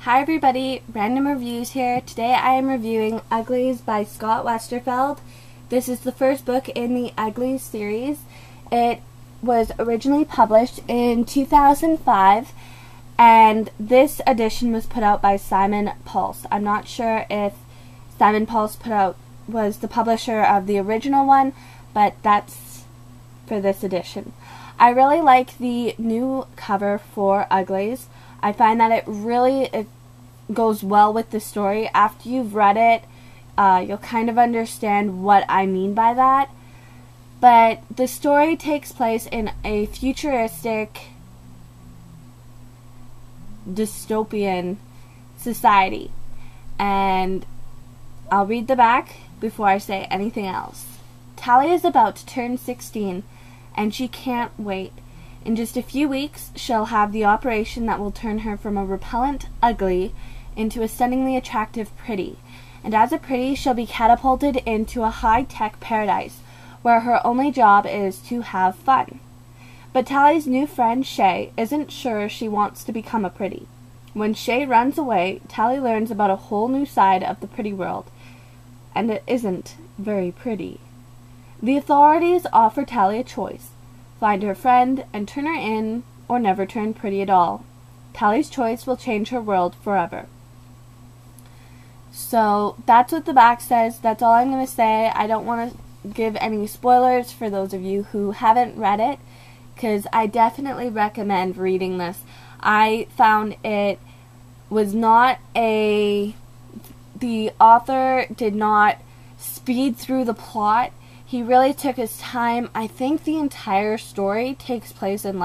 Hi everybody, Random Reviews here. Today I am reviewing Uglies by Scott Westerfeld. This is the first book in the Uglies series. It was originally published in 2005 and this edition was put out by Simon Pulse. I'm not sure if Simon Pulse was the publisher of the original one, but that's for this edition. I really like the new cover for Uglies. I find that it goes well with the story. After you've read it, you'll kind of understand what I mean by that. But the story takes place in a futuristic, dystopian society. And I'll read the back before I say anything else. Tally is about to turn 16, and she can't wait. In just a few weeks, she'll have the operation that will turn her from a repellent ugly into a stunningly attractive pretty. And as a pretty, she'll be catapulted into a high-tech paradise, where her only job is to have fun. But Tally's new friend, Shay, isn't sure she wants to become a pretty. When Shay runs away, Tally learns about a whole new side of the pretty world, and it isn't very pretty. The authorities offer Tally a choice. Find her friend and turn her in, or never turn pretty at all. Tally's choice will change her world forever. So that's what the back says. That's all I'm going to say. I don't want to give any spoilers for those of you who haven't read it, because I definitely recommend reading this. I found it was not the author did not speed through the plot. He really took his time. I think the entire story takes place in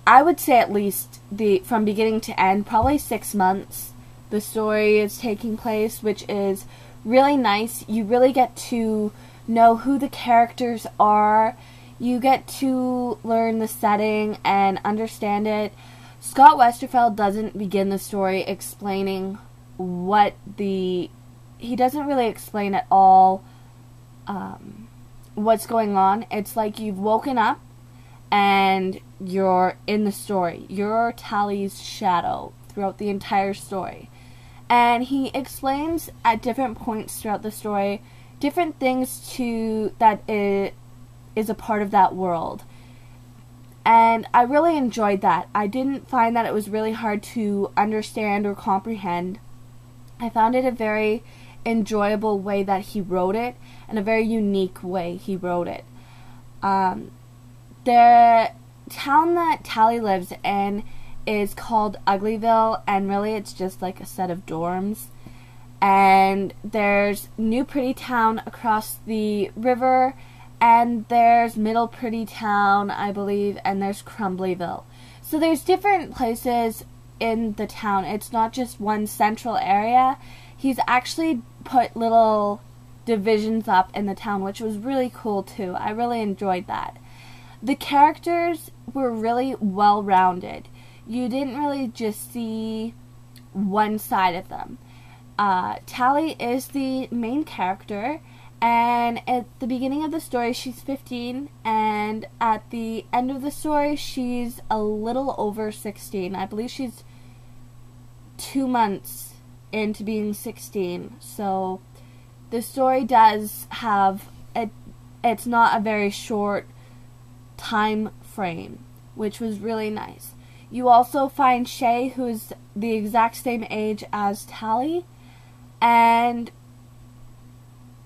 I would say at least from beginning to end, probably 6 months. The story is taking place, which is really nice. You really get to know who the characters are. You get to learn the setting and understand it. Scott Westerfeld doesn't begin the story explaining he doesn't really explain at all what's going on. It's like you've woken up and you're in the story. You're Tally's shadow throughout the entire story. And he explains at different points throughout the story different things that is a part of that world. And I really enjoyed that. I didn't find that it was really hard to understand or comprehend. I found it a very enjoyable way that he wrote it, and a very unique way he wrote it. The town that Tally lives in is called Uglyville, and really it's just like a set of dorms. And there's New Pretty Town across the river, and there's Middle Pretty Town, I believe, and there's Crumblyville. So there's different places in the town. It's not just one central area. He's actually put little divisions up in the town, which was really cool too. I really enjoyed that. The characters were really well-rounded. You didn't really just see one side of them. Tally is the main character, and at the beginning of the story she's 15, and at the end of the story she's a little over 16. I believe she's 2 months into being 16. So the story does have it's not a very short time frame, which was really nice. You also find Shay, who's the exact same age as Tally, and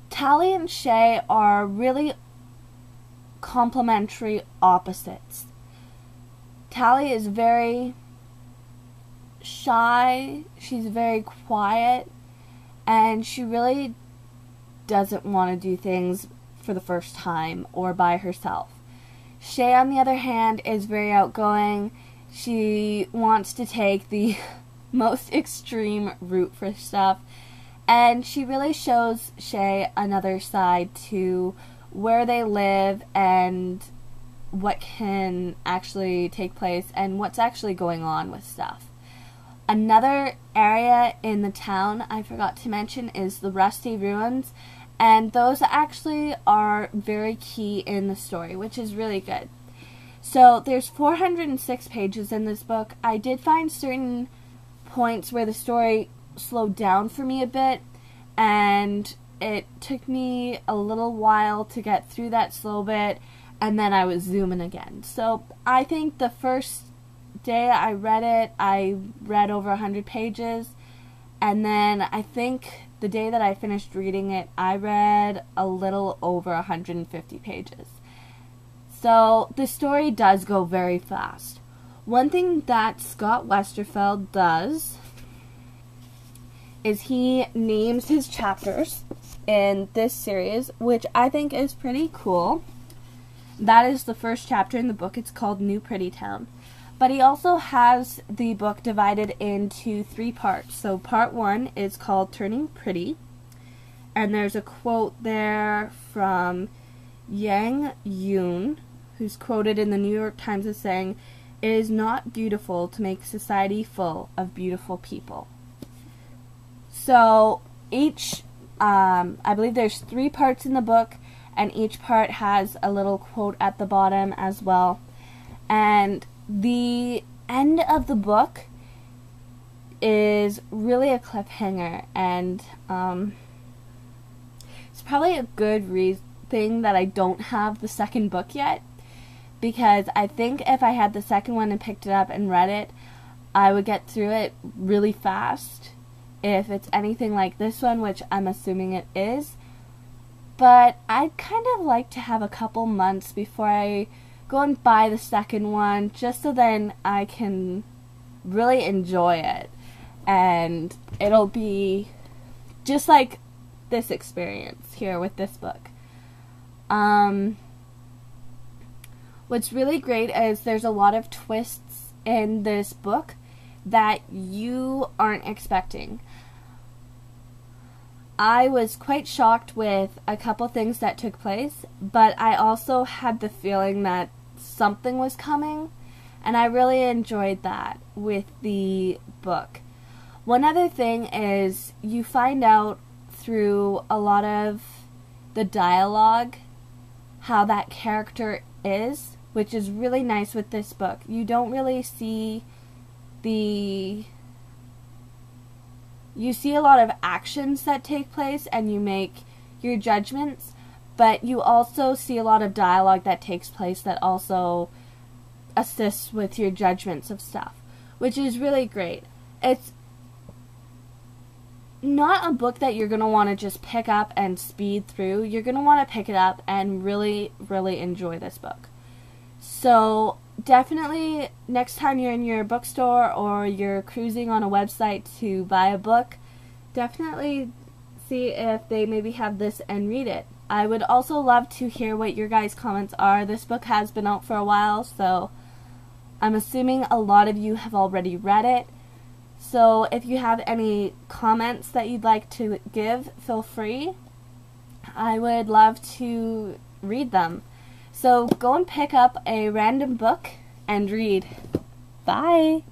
Tally and Shay are really complementary opposites. Tally is very shy, she's very quiet, and she really doesn't want to do things for the first time or by herself. Shay, on the other hand, is very outgoing. She wants to take the most extreme route for stuff, and she really shows Shay another side to where they live and what can actually take place and what's actually going on with stuff. Another area in the town I forgot to mention is the Rusty Ruins, and those actually are very key in the story, which is really good. So there's 406 pages in this book. I did find certain points where the story slowed down for me a bit, and it took me a little while to get through that slow bit, and then I was zooming again. So I think the first day I read over 100 pages, and then I think the day that I finished reading it, I read a little over 150 pages. So the story does go very fast. One thing that Scott Westerfeld does is he names his chapters in this series, which I think is pretty cool. That is the first chapter in the book. It's called New Pretty Town. But he also has the book divided into 3 parts. So part 1 is called Turning Pretty. And there's a quote there from Yang Yoon, who's quoted in the New York Times as saying, "It is not beautiful to make society full of beautiful people." So each, I believe there's 3 parts in the book, and each part has a little quote at the bottom as well. And the end of the book is really a cliffhanger, and it's probably a good thing that I don't have the second book yet, because I think if I had the second one and picked it up and read it, I would get through it really fast if it's anything like this one, which I'm assuming it is. But I'd kind of like to have a couple months before I go and buy the second one, just so then I can really enjoy it, and it'll be just like this experience here with this book. What's really great is there's a lot of twists in this book that you aren't expecting. I was quite shocked with a couple things that took place, but I also had the feeling that something was coming, and I really enjoyed that with the book. One other thing is you find out through a lot of the dialogue how that character is, which is really nice with this book. You don't really see you see a lot of actions that take place and you make your judgments, but you also see a lot of dialogue that takes place that also assists with your judgments of stuff, which is really great. It's not a book that you're going to want to just pick up and speed through. You're going to want to pick it up and really, really enjoy this book. So definitely next time you're in your bookstore or you're cruising on a website to buy a book, definitely see if they maybe have this and read it. I would also love to hear what your guys' comments are. This book has been out for a while, so I'm assuming a lot of you have already read it. So if you have any comments that you'd like to give, feel free. I would love to read them. So go and pick up a random book and read. Bye!